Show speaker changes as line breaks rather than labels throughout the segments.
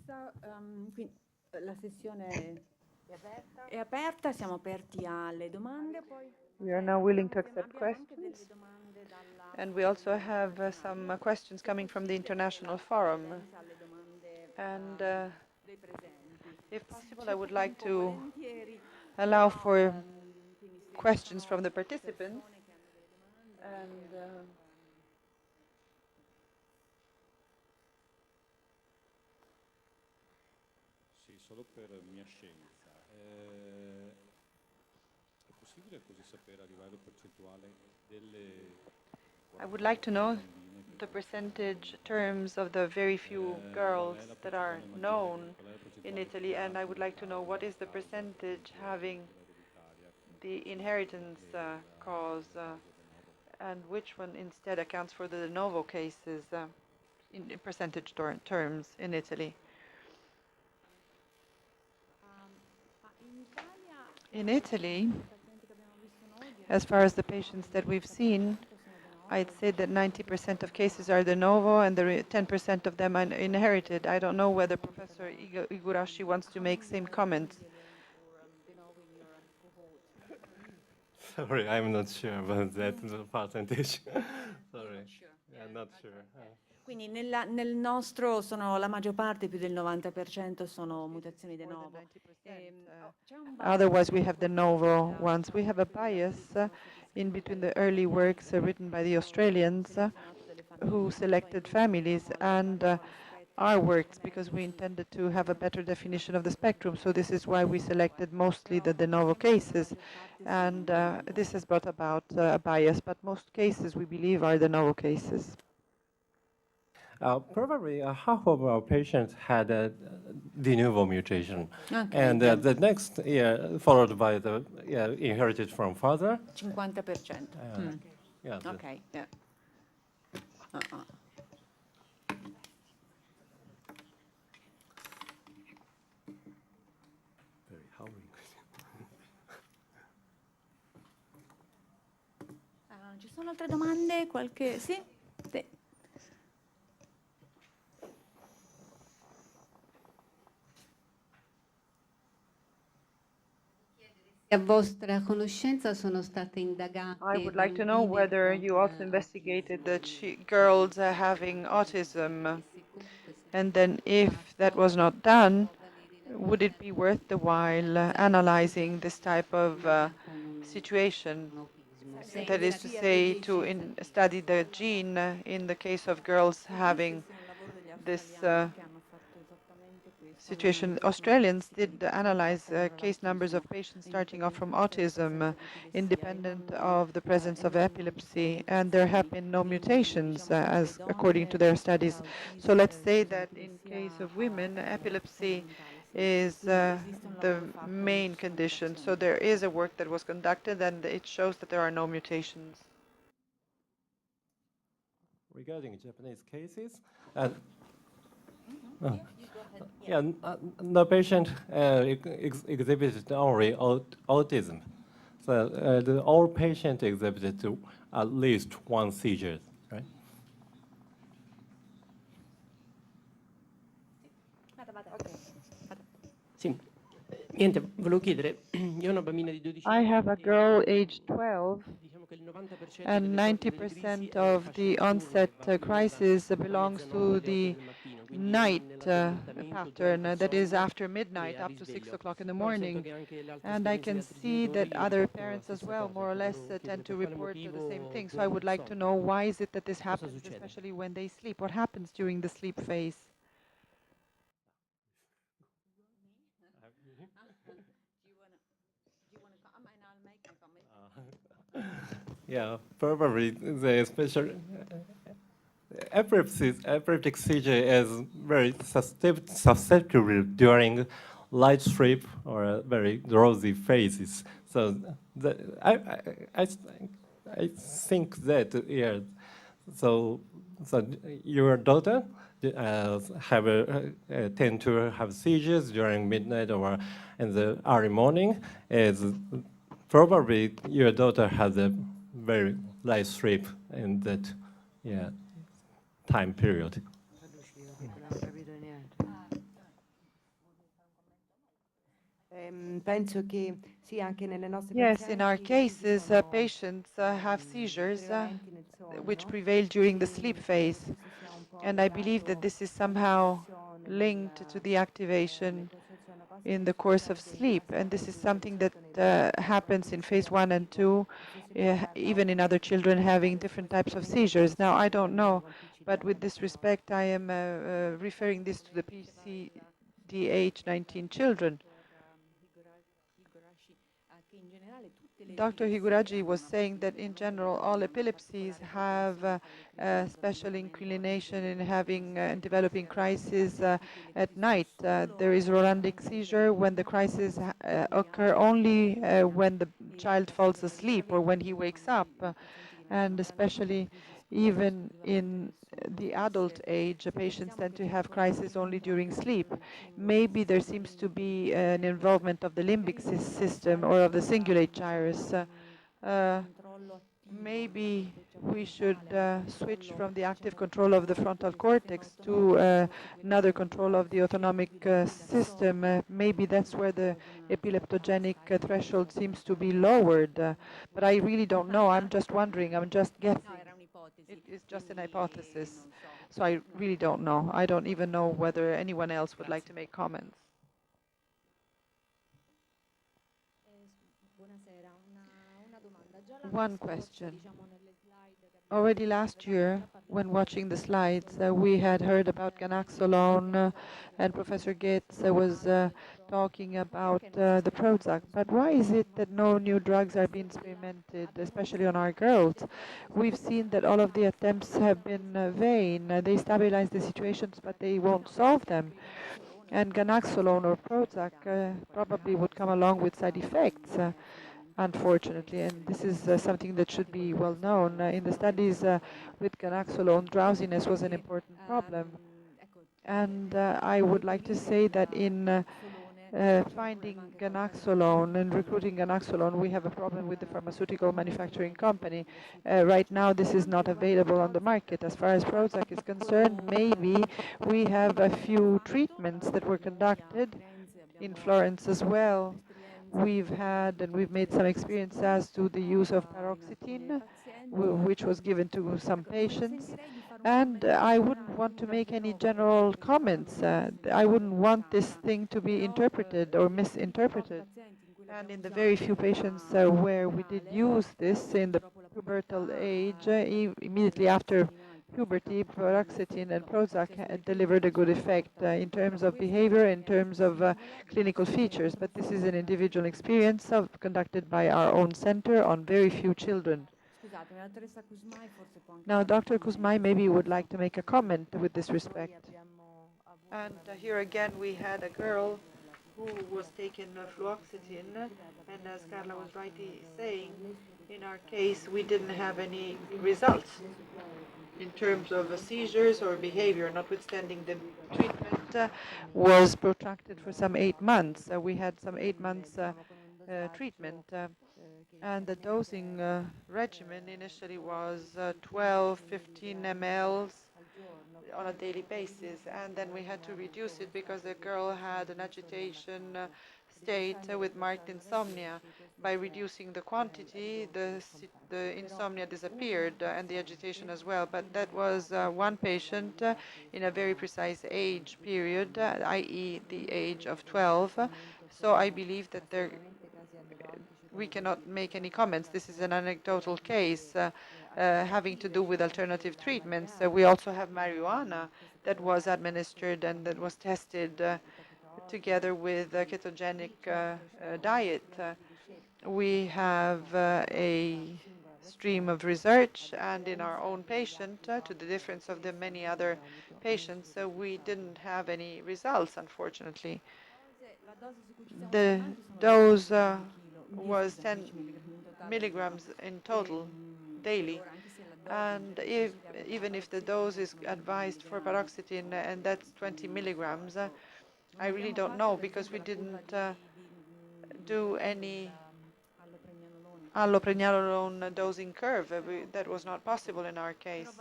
La sessione è aperta, siamo aperti alle domande.
We are now willing to accept questions. And we also have some questions coming from the International Forum. And if possible, I would like to allow for questions from the participants. And
solo per mia scienza, è possibile così sapere a livello percentuale delle...
I would like to know the percentage terms of the very few girls that are known in Italy, and I would like to know what is the percentage having the inheritance cause, and which one instead accounts for the de novo cases in percentage terms in Italy. In Italy, as far as the patients that we've seen, I'd say that 90% of cases are de novo and 10% of them are inherited. I don't know whether Professor Igurashi wants to make same comments.
Sorry, I'm not sure about that percentage. Sorry, I'm not sure.
Quindi nel nostro la maggior parte, più del 90% sono mutazioni de novo.
Otherwise we have de novo ones. We have a bias in between the early works written by the Australians who selected families and our works, because we intended to have a better definition of the spectrum. So this is why we selected mostly the de novo cases. And this has brought about a bias, but most cases we believe are de novo cases.
Probably half of our patients had a de novo mutation.
Okay,
and the next year, followed by the inherited from father.
50%.
Yeah.
Okay, yeah.
Very howling.
Ci sono altre domande? Qualche... Sì? Sì.
A vostra conoscenza sono state indagate.
I would like to know whether you also investigated the girls having autism, and then if that was not done, would it be worth the while analyzing this type of situation? That is to say, to study the gene in the case of girls having this situation. Australians did analyze case numbers of patients starting off from autism, independent of the presence of epilepsy, and there have been no mutations as according to their studies. So let's say that in case of women, epilepsy is the main condition. So there is a work that was conducted, and it shows that there are no mutations.
Regarding Japanese cases, the patient exhibited only autism. So all patients exhibited at least one seizure, right?
Sì. Niente, volevo chiedere, io ho una bambina di 12
I
anni.
have a girl aged 12,
Diciamo che il 90%
and 90% of the onset crisis belongs to the night pattern, that is after midnight up to 6 o'clock in the morning. And I can see that other parents as well more or less tend to report the same thing. So I would like to know, why is it that this happens, especially when they sleep? What happens during the sleep phase?
Yeah, probably the special epileptic seizure is very susceptible during light sleep or very drowsy phases. So I think that so your daughter tend to have seizures during midnight or in the early morning. Is probably your daughter has a very light sleep in that time period.
Yes, in our cases, patients have seizures which prevail during the sleep phase. And I believe that this is somehow linked to the activation in the course of sleep. And this is something that happens in phase 1 and 2, even in other children having different types of seizures. Now, I don't know, but with this respect, I am referring this to the PCDH19 children. Dr. Higurashi was saying that in general all epilepsies have a special inclination in having and developing crises at night. There is rhodandic seizure when the crises occur only when the child falls asleep or when he wakes up, and especially even in the adult age, patients tend to have crises only during sleep. Maybe there seems to be an involvement of the limbic system or of the cingulate gyrus. Maybe we should switch from the active control of the frontal cortex to another control of the autonomic system. Maybe that's where the epileptogenic threshold seems to be lowered. But I really don't know. I'm just wondering. I'm just guessing. It is just an hypothesis. So I really don't know. I don't even know whether anyone else would like to make comments. One question. Already last year, when watching the slides, we had heard about ganaxolone, and Professor Gates was talking about the Prozac. But why is it that no new drugs are being experimented, especially on our girls? We've seen that all of the attempts have been vain. They stabilize the situations, but they won't solve them. And ganaxolone or Prozac probably would come along with side effects. Unfortunately, and this is something that should be well known. In the studies with ganaxolone, drowsiness was an important problem. And I would like to say that in finding ganaxolone and recruiting ganaxolone, we have a problem with the pharmaceutical manufacturing company. Right now, this is not available on the market. As far as Prozac is concerned, maybe we have a few treatments that were conducted in Florence as well. We've made some experience as to the use of paroxetine, which was given to some patients. And I wouldn't want to make any general comments. I wouldn't want this thing to be interpreted or misinterpreted. And in the very few patients where we did use this in the pubertal age, immediately after puberty, paroxetine and Prozac delivered a good effect in terms of behavior, in terms of clinical features. But this is an individual experience conducted by our own center on very few children. Now, Dr. Kuzmai maybe would like to make a comment with this respect. And here again, we had a girl who was taken fluoxetine, and as Carla was rightly saying, in our case, we didn't have any results in terms of seizures or behavior, notwithstanding the treatment was protracted for some 8 months. We had some 8 months treatment, and the dosing regimen initially was 12, 15 mLs on a daily basis, and then we had to reduce it because the girl had an agitation state with marked insomnia. By reducing the quantity, the insomnia disappeared and the agitation as well. But that was one patient in a very precise age period, i.e. the age of 12. So I believe that we cannot make any comments. This is an anecdotal case having to do with alternative treatments. We also have marijuana that was administered and that was tested together with a ketogenic diet. We have a stream of research, and in our own patient, to the difference of the many other patients, we didn't have any results, unfortunately. The dose was 10 milligrams in total daily. And even if the dose is advised for paroxetine, and that's 20 milligrams, I really don't know, because we didn't do any allopregnanolone dosing curve. That was not possible in our case.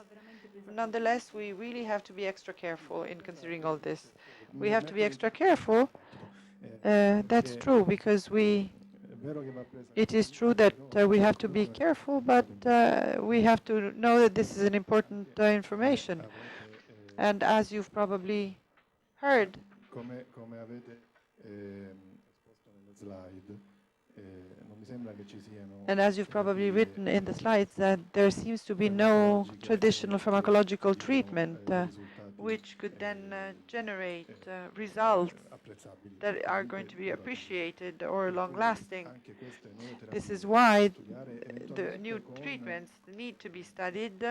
Nonetheless, we really have to be extra careful in considering all this. We have to be extra careful That's true, because it is true that we have to be careful, but we have to know that this is an important information. And as you've probably heard,
come avete esposto nelle slide, non mi sembra che ci siano
and as you've probably written in the slides, that there seems to be no traditional pharmacological treatment which could then generate results that are going to be appreciated or long-lasting. This is why the new treatments need to be studied,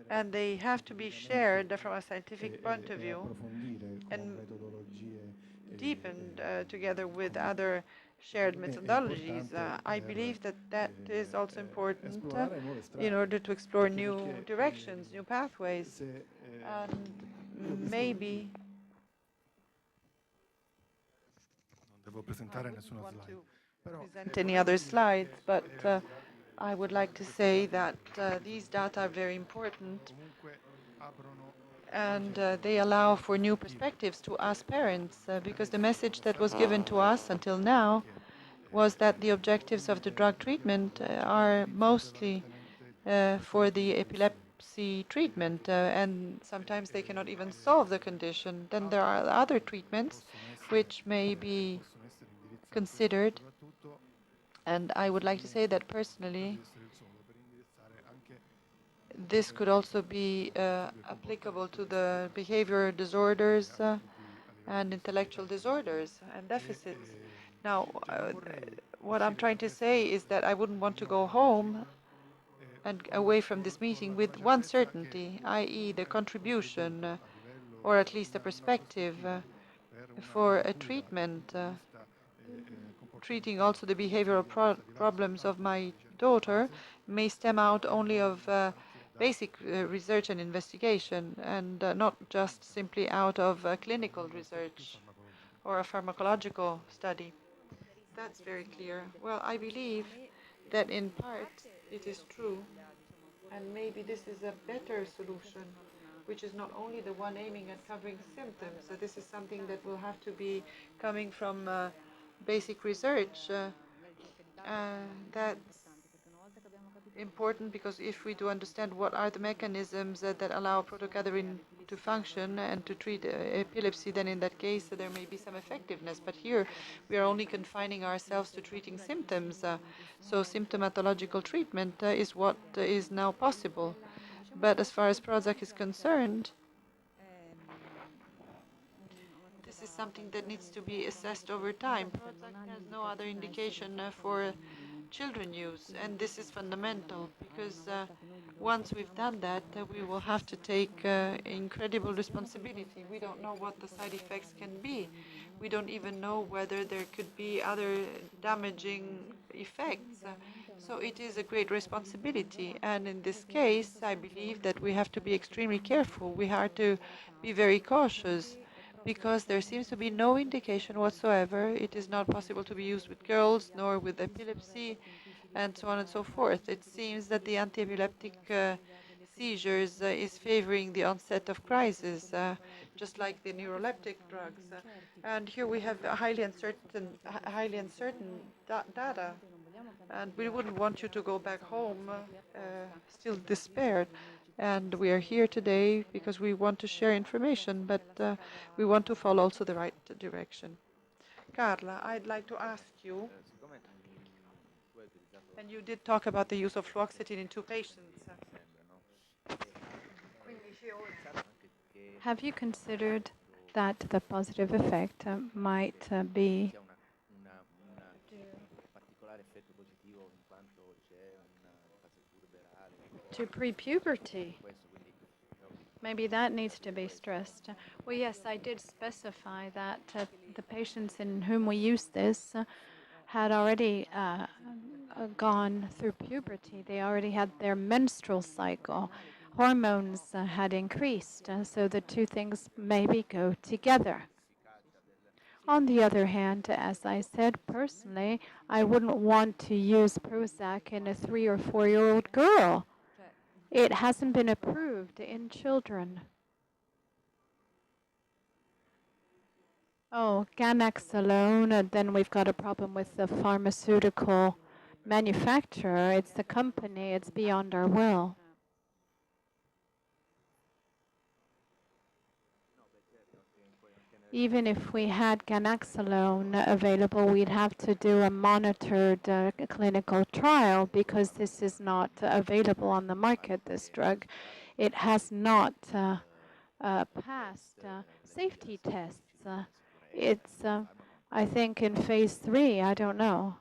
and they have to be shared from a scientific point of view and deepened together with other shared methodologies. I believe that that is also important in order to explore new directions, new pathways, and maybe
non devo presentare
I
nessuna
wouldn't want
slide.
to present any other slides, but I would like to say that these data are very important, and they allow for new perspectives to us parents, because the message that was given to us until now was that the objectives of the drug treatment are mostly for the epilepsy treatment, and sometimes they cannot even solve the condition. Then there are other treatments which may be considered, and I would like to say that personally, this could also be applicable to the behavior disorders and intellectual disorders and deficits. Now, what I'm trying to say is that I wouldn't want to go home and away from this meeting with one certainty, i.e. the contribution, or at least a perspective for a treatment treating also the behavioral problems of my daughter may stem out only of basic research and investigation, and not just simply out of clinical research or a pharmacological study. That's very clear. Well, I believe that in part it is true, and maybe this is a better solution, which is not only the one aiming at covering symptoms. So this is something that will have to be coming from basic research. That's important, because if we do understand what are the mechanisms that allow protogathering to function and to treat epilepsy, then in that case there may be some effectiveness. But here we are only confining ourselves to treating symptoms. So symptomatological treatment is what is now possible. But as far as Prozac is concerned, this is something that needs to be assessed over time. Prozac has no other indication for children use, and this is fundamental, because once we've done that, we will have to take incredible responsibility. We don't know what the side effects can be. We don't even know whether there could be other damaging effects. So it is a great responsibility, and in this case, I believe that we have to be extremely careful. We have to be very cautious, because there seems to be no indication whatsoever. It is not possible to be used with girls, nor with epilepsy, and so on and so forth. It seems that the anti-epileptic seizures is favoring the onset of crisis, just like the neuroleptic drugs. And here we have highly uncertain data. And we wouldn't want you to go back home still despaired. And we are here today because we want to share information, but we want to follow also the right direction. Carla, I'd like to ask you, and you did talk about the use of fluoxetine in 2 patients.
Have you considered that the positive effect might be to pre-puberty? Maybe that needs to be stressed. Well, yes, I did specify that the patients in whom we used this had already gone through puberty. They already had their menstrual cycle. Hormones had increased, so the two things maybe go together. On the other hand, as I said, personally, I wouldn't want to use Prozac in a 3 or 4-year-old girl. It hasn't been approved in children. Oh, ganaxolone, then we've got a problem with the pharmaceutical manufacturer. It's the company, it's beyond our will. Even if we had ganaxolone available, we'd have to do a monitored clinical trial because this is not available on the market, this drug. It has not passed safety tests. It's, I think, in phase 3. I don't know.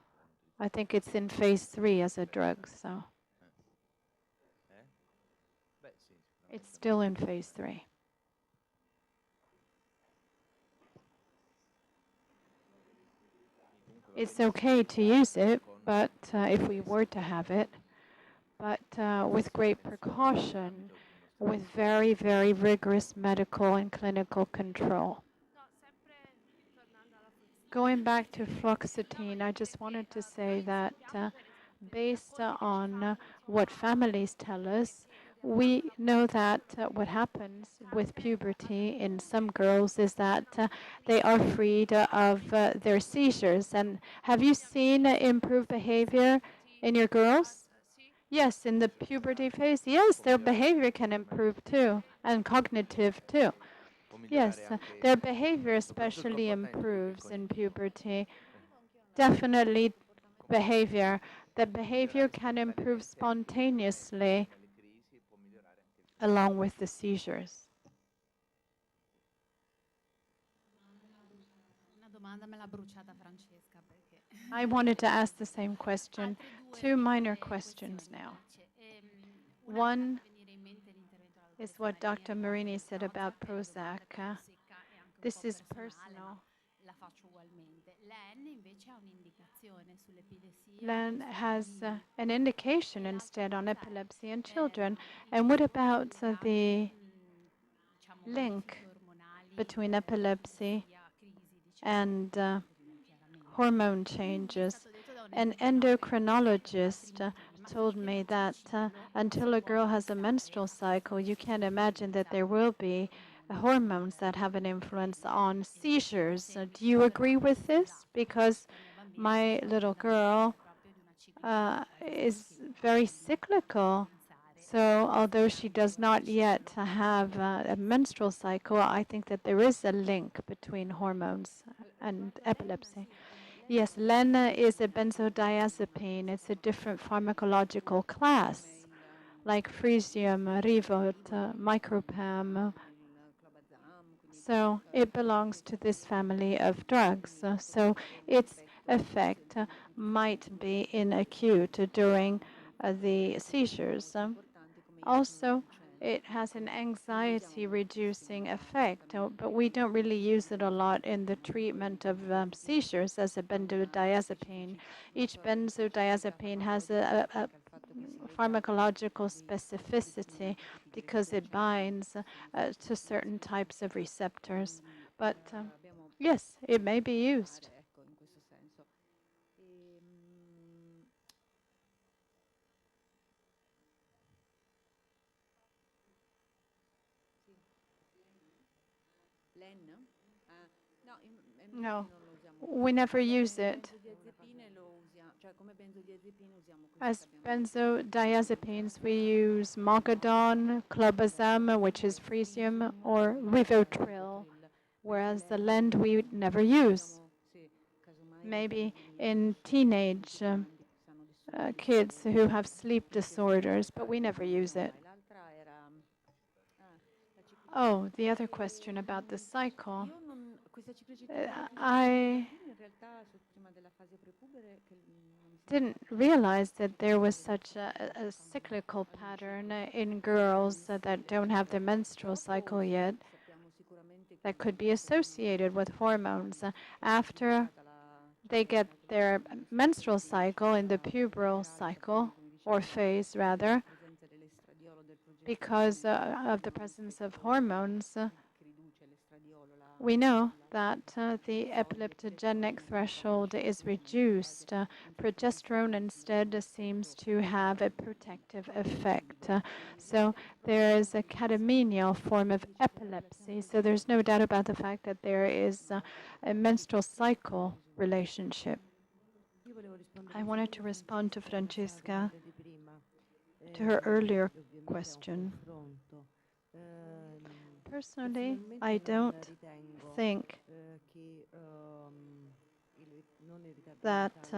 I think it's in phase 3 as a drug, so it's still in phase 3. It's okay to use it, but if we were to have it, but with great precaution, with very, very rigorous medical and clinical control. Going back to fluoxetine, I just wanted to say that based on what families tell us, we know that what happens with puberty in some girls is that they are freed of their seizures. And have you seen improved behavior in your girls? Yes, in the puberty phase, yes, their behavior can improve too, and cognitive too. Yes, their behavior especially improves in puberty. Definitely behavior. The behavior can improve spontaneously along with the seizures. I wanted to ask the same question. 2 minor questions now. One is what Dr. Marini said about Prozac. This is personal. Len has an indication instead on epilepsy in children. And what about the link between epilepsy and hormone changes? An endocrinologist told me that until a girl has a menstrual cycle, you can't imagine that there will be hormones that have an influence on seizures. Do you agree with this? Because my little girl is very cyclical. So although she does not yet have a menstrual cycle, I think that there is a link between hormones and epilepsy. Yes, Lena is a benzodiazepine. It's a different pharmacological class, like Frisium, Rivot, Micropam. So it belongs to this family of drugs. So its effect might be in acute during the seizures. Also, it has an anxiety-reducing effect, but we don't really use it a lot in the treatment of seizures as a benzodiazepine. Each benzodiazepine has a pharmacological specificity because it binds to certain types of receptors. But yes, it may be used. No, we never use it. As benzodiazepines, we use Mogadon, Clobazam, which is Frisium, or Rivotril, whereas the Lend we never use. Maybe in teenage kids who have sleep disorders, but we never use it. Oh, the other question about the cycle. I didn't realize that there was such a cyclical pattern in girls that don't have their menstrual cycle yet that could be associated with hormones. After they get their menstrual cycle in the pubertal cycle, or phase rather, because of the presence of hormones, We know that the epileptogenic threshold is reduced. Progesterone instead seems to have a protective effect. So there is a catamenial form of epilepsy. So there's no doubt about the fact that there is a menstrual cycle relationship. I wanted to respond to Francesca, to her earlier question. Personally, I don't think that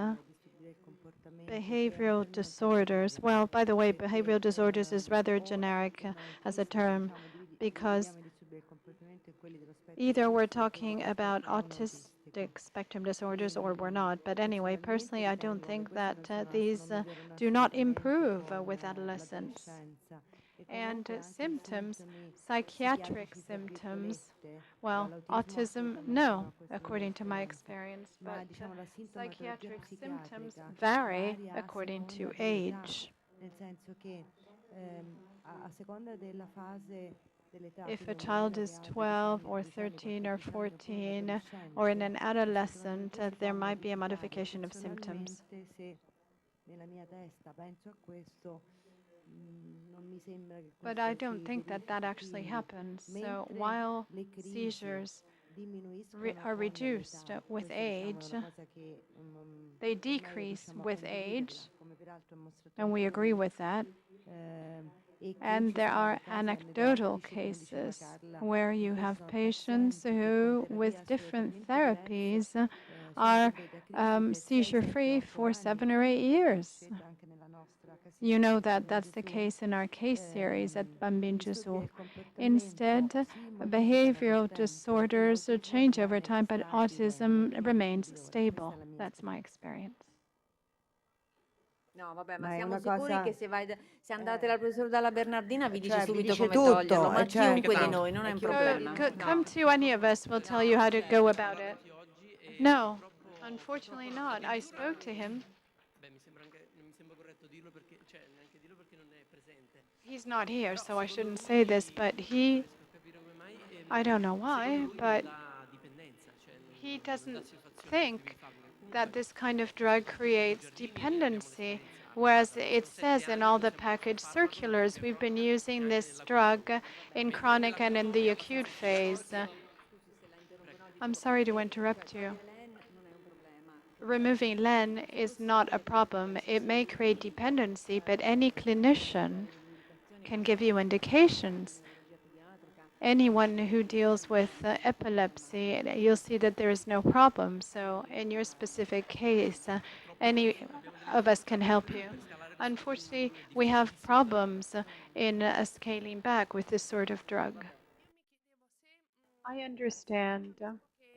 behavioral disorders, well, by the way, behavioral disorders is rather generic as a term, because either we're talking about autistic spectrum disorders or we're not. But anyway, personally, I don't think that these do not improve with adolescence. And symptoms, psychiatric symptoms, well, autism, no, according to my experience, but psychiatric symptoms vary according to age. If a child is 12 or 13 or 14 or in an adolescent, there might be a modification of symptoms. But I don't think that that actually happens. So while seizures are reduced with age, they decrease with age, and we agree with that. And there are anecdotal cases where you have patients who, with different therapies, are seizure-free for 7 or 8 years. You know that that's the case in our case series at Bambin Gesù. Instead, behavioral disorders change over time, but autism remains stable. That's my experience.
No, vabbè, ma siamo sicuri che se andate dal professore Dalla Bernardina vi dice
vi
subito
dice
come
tutto,
toglierlo, ma
cioè-
chiunque di noi, non è un problema.
Come to any of us, we'll tell you how to go about it. No, unfortunately not. I spoke to him. He's not here, so I shouldn't say this, but I don't know why, but he doesn't think that this kind of drug creates dependency, whereas it says in all the package circulars, we've been using this drug in chronic and in the acute phase. I'm sorry to interrupt you. Removing LEN is not a problem. It may create dependency, but any clinician can give you indications. Anyone who deals with epilepsy, you'll see that there is no problem. So in your specific case, any of us can help you. Unfortunately, we have problems in scaling back with this sort of drug. I understand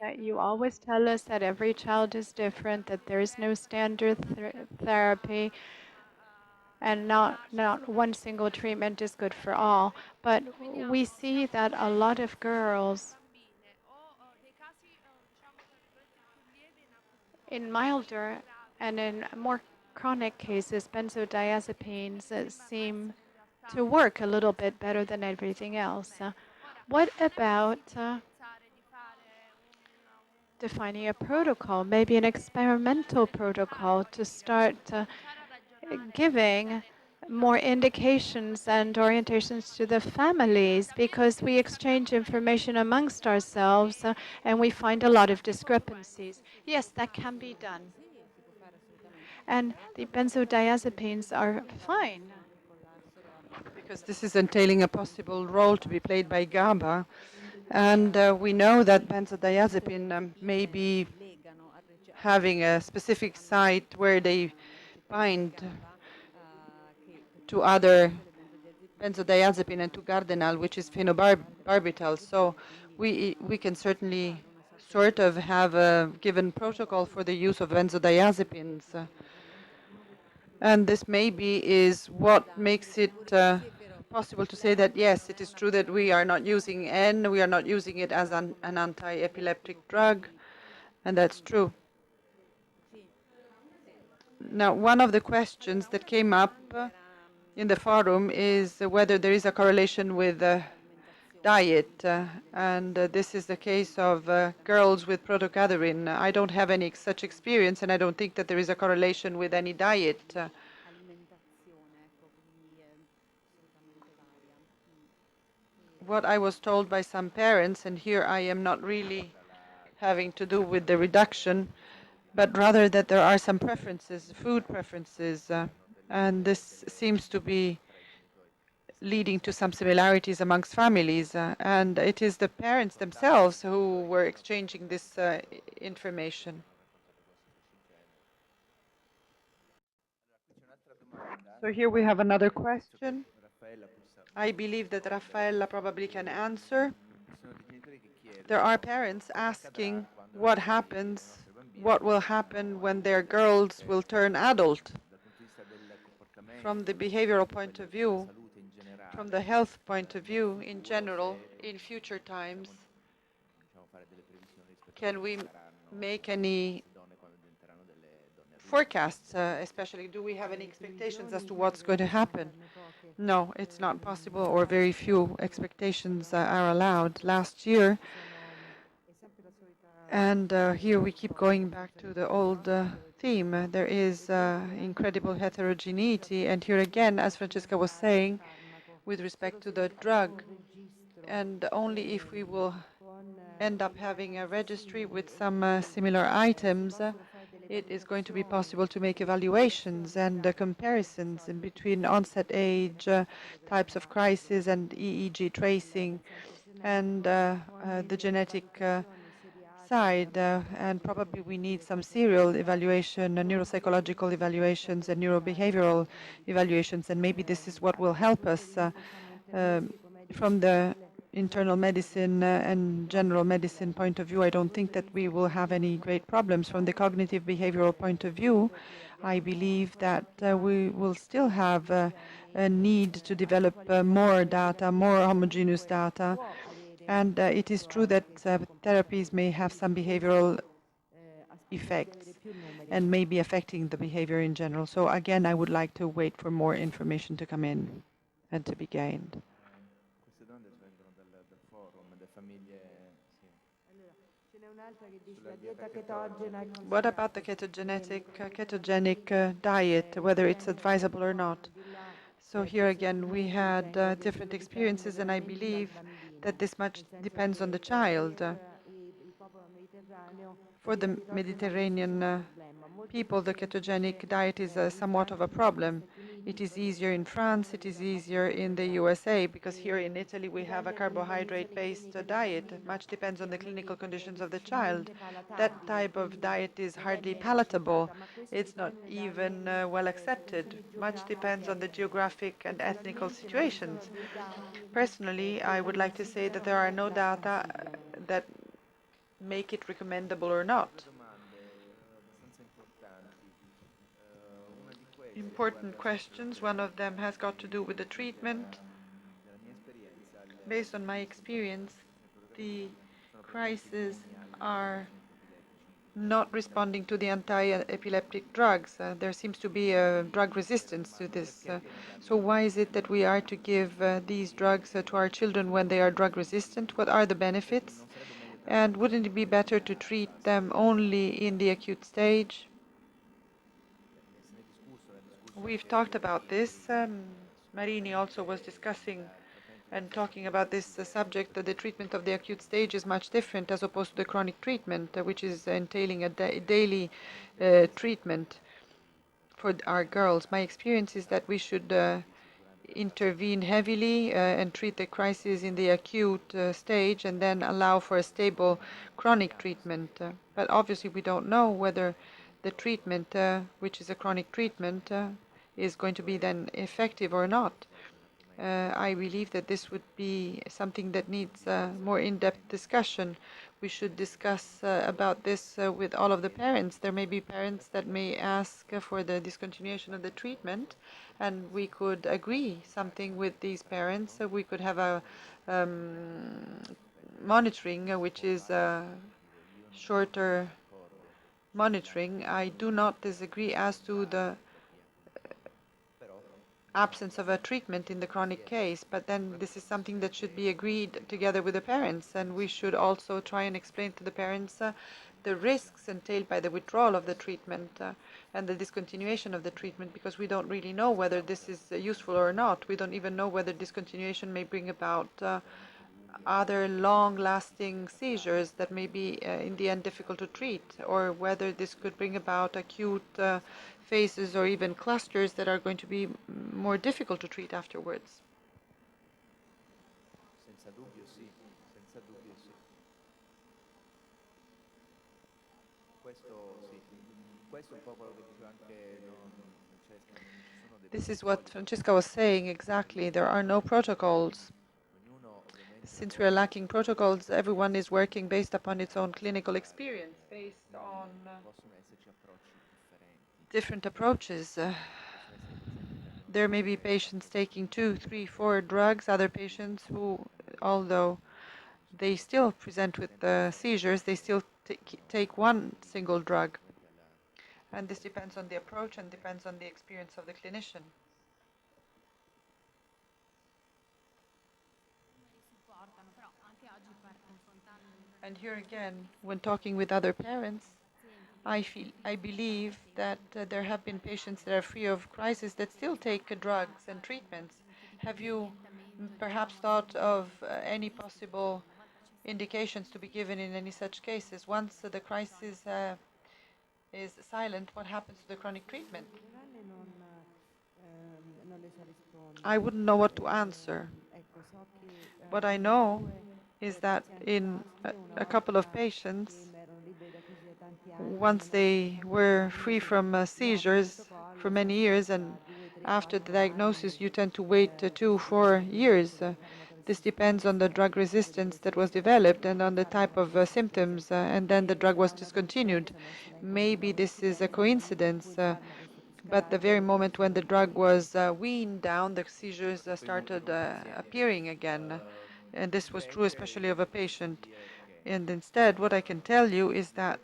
that you always tell us that every child is different, that there is no standard therapy, and not one single treatment is good for all. But we see that a lot of girls in milder and in more chronic cases, benzodiazepines seem to work a little bit better than everything else. What about defining a protocol, maybe an experimental protocol to start giving more indications and orientations to the families, because we exchange information amongst ourselves and we find a lot of discrepancies. Yes, that can be done. And the benzodiazepines are fine.
Because this is entailing a possible role to be played by GABA. And we know that benzodiazepine may be having a specific site where they bind to other benzodiazepine and to Gardenal, which is phenobarbital. So we can certainly sort of have a given protocol for the use of benzodiazepines. And this maybe is what makes it possible to say that, yes, it is true that we are not using N, we are not using it as an anti-epileptic drug, and that's true. Now, one of the questions that came up in the forum is whether there is a correlation with diet, and this is the case of girls with protocadarin. I don't have any such experience, and I don't think that there is a correlation with any diet. What I was told by some parents, and here I am not really having to do with the reduction, but rather that there are some preferences, food preferences, and this seems to be leading to some similarities amongst families, and it is the parents themselves who were exchanging this information. So here we have another question. I believe that Raffaella probably can answer. There are parents asking what happens, what will happen when their girls will turn adult. From the behavioral point of view, from the health point of view in general, in future times, can we make any forecasts, especially do we have any expectations as to what's going to happen? No, it's not possible, or very few expectations are allowed. Last year, and here we keep going back to the old theme, there is incredible heterogeneity, and here again, as Francesca was saying, with respect to the drug, and only if we will end up having a registry with some similar items, it is going to be possible to make evaluations and comparisons in between onset age, types of crisis, and EEG tracing, and the genetic side. And probably we need some serial evaluation, neuropsychological evaluations, and neurobehavioral evaluations, and maybe this is what will help us from the internal medicine and general medicine point of view. I don't think that we will have any great problems. From the cognitive behavioral point of view, I believe that we will still have a need to develop more data, more homogeneous data. And it is true that therapies may have some behavioral effects and may be affecting the behavior in general. So again, I would like to wait for more information to come in and to be gained. What about the ketogenic diet, whether it's advisable or not? So here again, we had different experiences, and I believe that this much depends on the child. For the Mediterranean people, the ketogenic diet is somewhat of a problem. It is easier in France, it is easier in the USA, because here in Italy we have a carbohydrate-based diet. Much depends on the clinical conditions of the child. That type of diet is hardly palatable. It's not even well accepted. Much depends on the geographic and ethnical situations. Personally, I would like to say that there are no data that make it recommendable or not. Important questions. One of them has got to do with the treatment. Based on my experience, the crises are not responding to the anti-epileptic drugs. There seems to be a drug resistance to this. So why is it that we are to give these drugs to our children when they are drug resistant? What are the benefits? And wouldn't it be better to treat them only in the acute stage? We've talked about this. Marini also was discussing and talking about this subject, that the treatment of the acute stage is much different as opposed to the chronic treatment, which is entailing a daily treatment for our girls. My experience is that we should intervene heavily and treat the crisis in the acute stage, and then allow for a stable chronic treatment. But obviously we don't know whether the treatment, which is a chronic treatment, is going to be then effective or not. I believe that this would be something that needs more in-depth discussion. We should discuss about this with all of the parents. There may be parents that may ask for the discontinuation of the treatment, and we could agree something with these parents. We could have a monitoring, which is shorter monitoring. I do not disagree as to the absence of a treatment in the chronic case, but then this is something that should be agreed together with the parents, and we should also try and explain to the parents the risks entailed by the withdrawal of the treatment and the discontinuation of the treatment, because we don't really know whether this is useful or not. We don't even know whether discontinuation may bring about other long-lasting seizures that may be in the end difficult to treat, or whether this could bring about acute phases or even clusters that are going to be more difficult to treat afterwards.
Senza dubbio sì, senza dubbio sì. Questo sì, questo è un po' quello che diceva anche Francesca, non ci sono dei
This is what Francesca was saying exactly. There are no protocols.
ognuno ovviamente
Since we are lacking protocols, everyone is working based upon its own clinical experience, based on
possono esserci approcci differenti.
different approaches.
Possono essere per esempio
There may be patients taking 2, 3, 4 drugs, other patients who, although they still present with seizures, they still take one single drug. And this depends on the approach and depends on the experience of the clinician. And here again, when talking with other parents, I believe that there have been patients that are free of crisis that still take drugs and treatments. Have you perhaps thought of any possible indications to be given in any such cases? Once the crisis is silent, what happens to the chronic treatment? I wouldn't know what to answer. What I know is that in a couple of patients, once they were free from seizures for many years, and after the diagnosis you tend to wait 2 4 years. This depends on the drug resistance that was developed and on the type of symptoms, and then the drug was discontinued. Maybe this is a coincidence, but the very moment when the drug was weaned down, the seizures started appearing again. And this was true especially of a patient. And instead, what I can tell you is that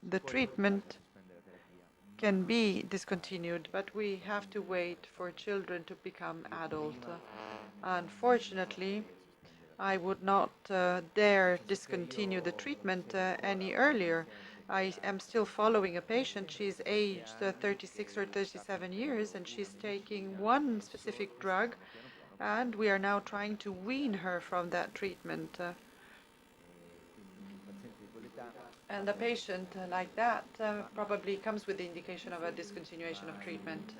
the treatment can be discontinued, but we have to wait for children to become adult. Unfortunately, I would not dare discontinue the treatment any earlier. I am still following a patient. She's aged 36 or 37 years, and she's taking one specific drug, and we are now trying to wean her from that treatment. And a patient like that probably comes with the indication of a discontinuation of treatment.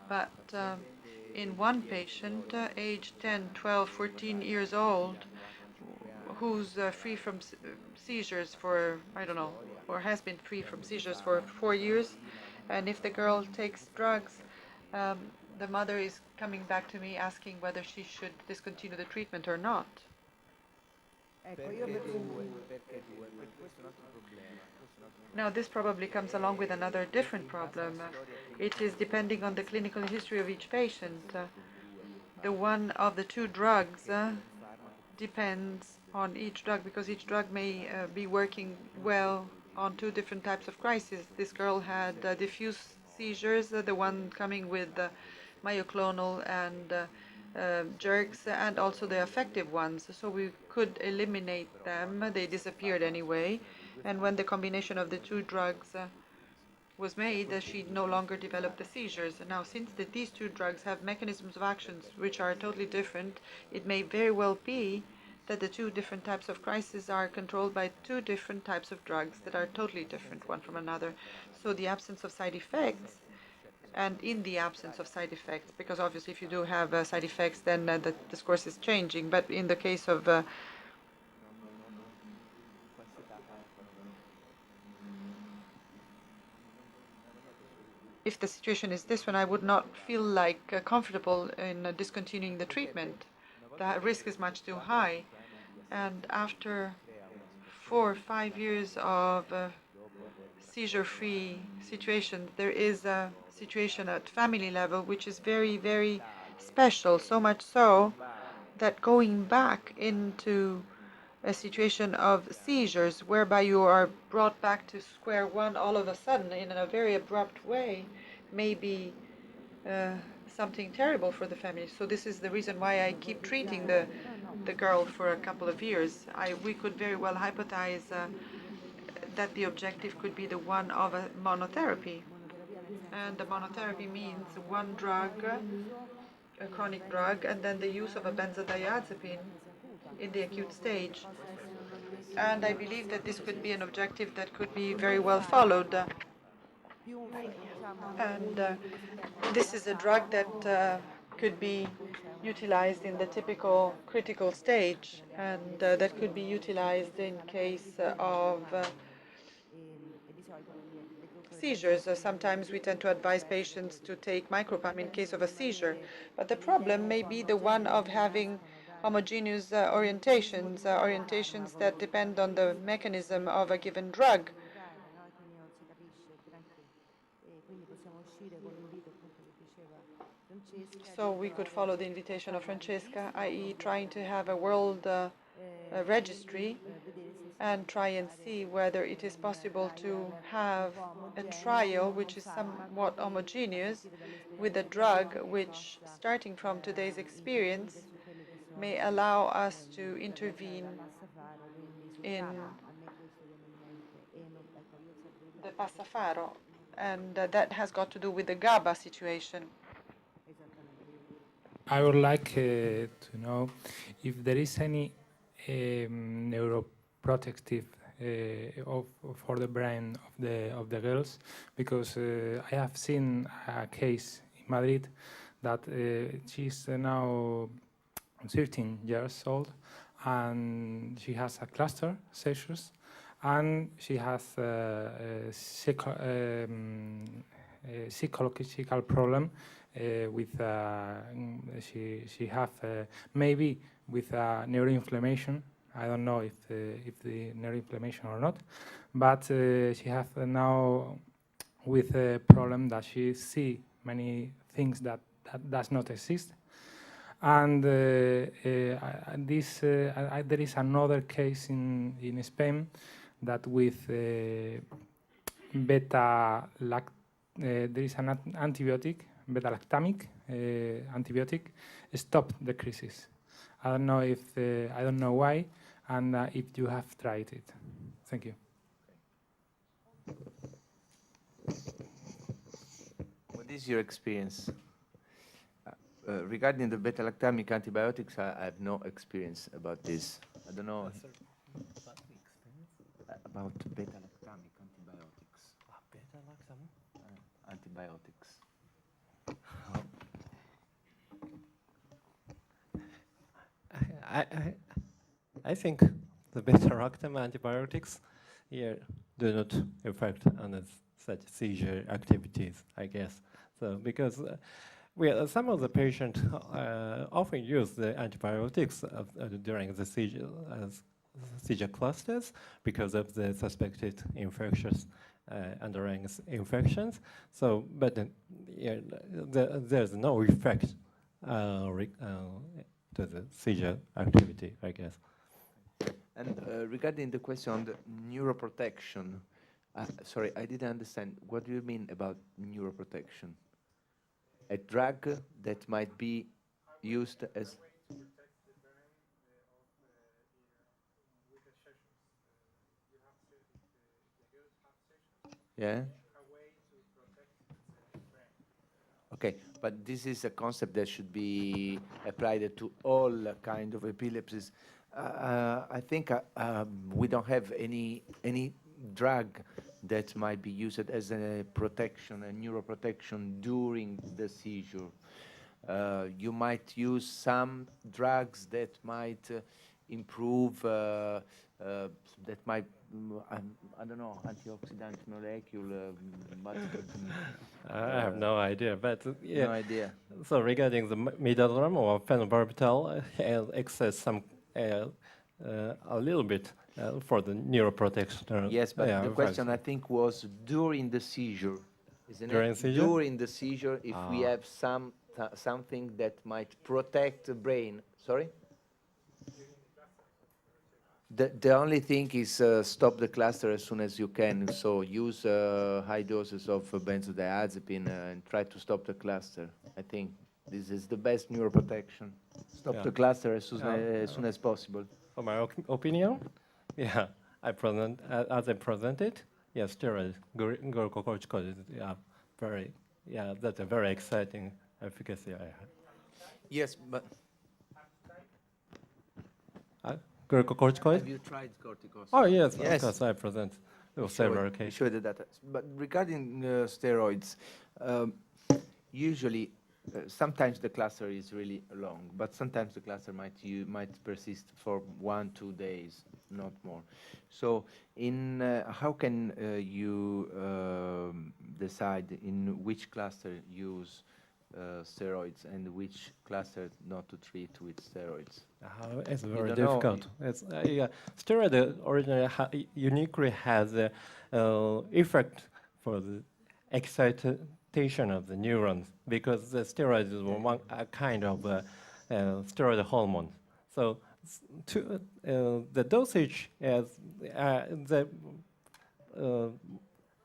But in one patient, age 10, 12, 14 years old, who's free from seizures for, I don't know, or has been free from seizures for 4 years, and if the girl takes drugs, the mother is coming back to me asking whether she should discontinue the treatment or not. Now, this probably comes along with another different problem. It is depending on the clinical history of each patient. The one of the two drugs depends on each drug, because each drug may be working well on two different types of crises. This girl had diffuse seizures, the one coming with myoclonal and jerks, and also the affective ones. So we could eliminate them. They disappeared anyway. And when the combination of the two drugs was made, she no longer developed the seizures. Now, since these two drugs have mechanisms of actions which are totally different, it may very well be that the two different types of crises are controlled by two different types of drugs that are totally different one from another. So the absence of side effects, and in the absence of side effects, because obviously if you do have side effects, then the discourse is changing. But in the case of if the situation is this one, I would not feel like comfortable in discontinuing the treatment. The risk is much too high. And after 4 or 5 years of seizure-free situation, there is a situation at family level which is very, very special, so much so that going back into a situation of seizures whereby you are brought back to square one all of a sudden in a very abrupt way may be something terrible for the family. So this is the reason why I keep treating the girl for a couple of years. We could very well hypothesize that the objective could be the one of a monotherapy. And the monotherapy means one drug, a chronic drug, and then the use of a benzodiazepine in the acute stage. And I believe that this could be an objective that could be very well followed. And this is a drug that could be utilized in the typical critical stage, and that could be utilized in case of seizures. Sometimes we tend to advise patients to take micropam in case of a seizure, but the problem may be the one of having homogeneous orientations that depend on the mechanism of a given drug. So we could follow the invitation of Francesca, i.e. trying to have a world registry and try and see whether it is possible to have a trial which is somewhat homogeneous with a drug which, starting from today's experience, may allow us to intervene in the Passafaro, and that has got to do with the GABA situation.
I would like to know if there is any neuroprotective for the brain of the girls, because I have seen a case in Madrid that she's now 13 years old, and she has a cluster seizures, and she has a psychological problem with she have maybe with neuroinflammation. I don't know if the neuroinflammation or not, but she has now with a problem that she see many things that does not exist. And there is another case in Spain that with there is an antibiotic, beta-lactamic antibiotic, stopped the crisis. I don't know if I don't know why, and if you have tried it. Thank you.
What is your experience? Regarding the beta-lactamic antibiotics, I have no experience about this. I don't know about beta-lactamic antibiotics. Antibiotics.
I think the beta-lactam antibiotics here do not affect on such seizure activities, I guess. So because some of the patients often use the antibiotics during the seizure clusters because of the suspected infectious underlying infections. So, but there's no effect to the seizure activity, I guess.
And regarding the question on the neuroprotection, sorry, I didn't understand. What do you mean about neuroprotection? A drug that might be used as... Yeah? Okay, but this is a concept that should be applied to all kind of epilepsies. I think we don't have any drug that might be used as a protection, a neuroprotection during the seizure. You might use some drugs that might improve, that might, I don't know, antioxidant molecule.
I have no idea, but yeah.
No idea.
So regarding the midazolam or phenobarbital, excess some a little bit for the neuroprotection.
Yes, but the question I think was during the seizure, isn't
during
it?
Seizure?
During the seizure, if we have something that might protect the brain. Sorry? The only thing is stop the cluster as soon as you can. So use high doses of benzodiazepine and try to stop the cluster, I think. This is the best neuroprotection. Stop
Yeah.
the cluster as soon as possible.
For my opinion, yeah, as I presented, yeah, steroid, glucocorticoid, that's a very exciting efficacy I have.
Yes, but
Glucocorticoid?
have you tried corticosteroids?
Oh, yes,
yes.
of course, I present several cases.
Show the data. But regarding steroids, usually, sometimes the cluster is really long, but sometimes the cluster might persist for 1-2 days, not more. So, how can you decide in which cluster use steroids and which cluster not to treat with steroids?
It's very difficult. Steroid originally uniquely has an effect for the excitation of the neurons because the steroid is a kind of steroid hormone. So the dosage is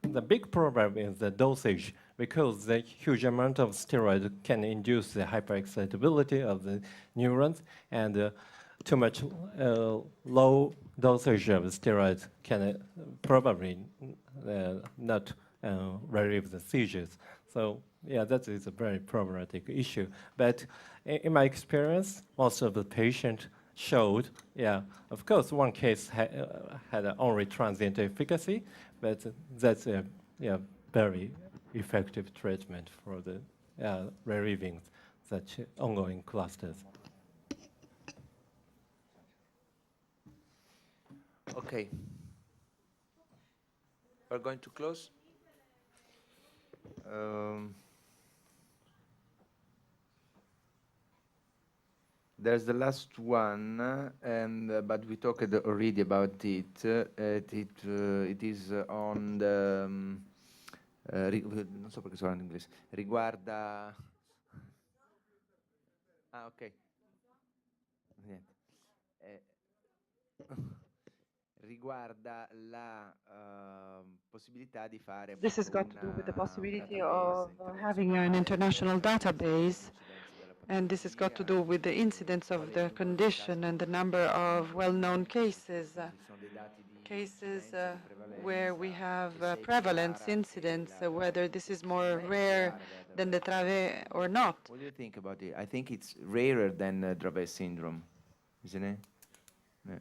the big problem is the dosage because the huge amount of steroid can induce the hyperexcitability of the neurons, and too much low dosage of steroids can probably not relieve the seizures. So yeah, that is a very problematic issue. But in my experience, most of the patients showed, yeah, of course, one case had only transient efficacy, but that's a very effective treatment for the relieving such ongoing clusters.
Okay. We're going to close. There's the last one, but we talked already about it. It is on the non so perché sono in inglese. Riguarda ok. Niente. Riguarda la possibilità di fare.
This has got to do with the possibility of having an international database, and this has got to do with the incidence of the condition and the number of well-known cases, where we have prevalence, incidence, whether this is more rare than the Dravet or not.
What do you think about it? I think it's rarer than Dravet syndrome, isn't it? Yeah.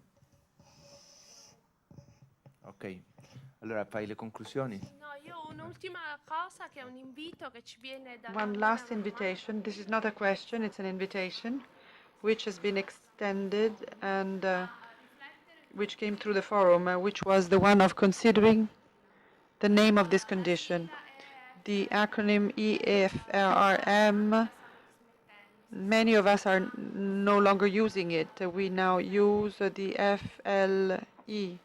Ok, allora fai le conclusioni?
No, io ho un'ultima cosa che è un invito che ci viene da
One last invitation. This is not a question, it's an invitation which has been extended and which came through the forum, which was the one of considering the name of this condition. The acronym EFRM, many of us are no longer using it. We now use the FLE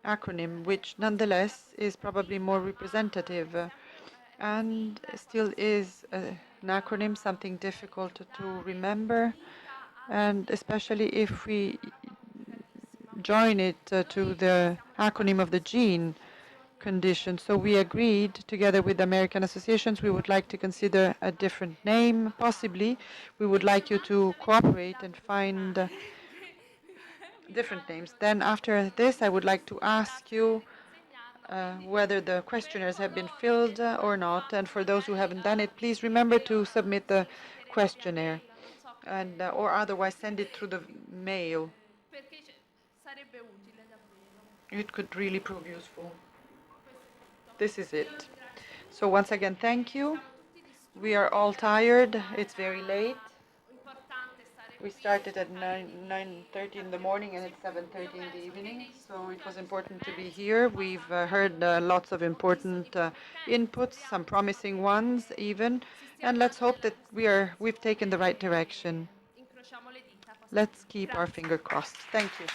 acronym, which nonetheless is probably more representative and still is an acronym, something difficult to remember, and especially if we join it to the acronym of the gene condition. So we agreed together with American associations we would like to consider a different name, possibly. We would like you to cooperate and find different names. Then after this, I would like to ask you whether the questionnaires have been filled or not. And for those who haven't done it, please remember to submit the questionnaire and or otherwise send it through the mail. It could really prove useful. This is it. So once again, thank you. We are all tired. It's very late. We started at 9:30 in the morning and it's 7:30 in the evening, so it was important to be here. We've heard lots of important inputs, some promising ones even, and let's hope that we've taken the right direction. Let's keep our finger crossed. Thank you.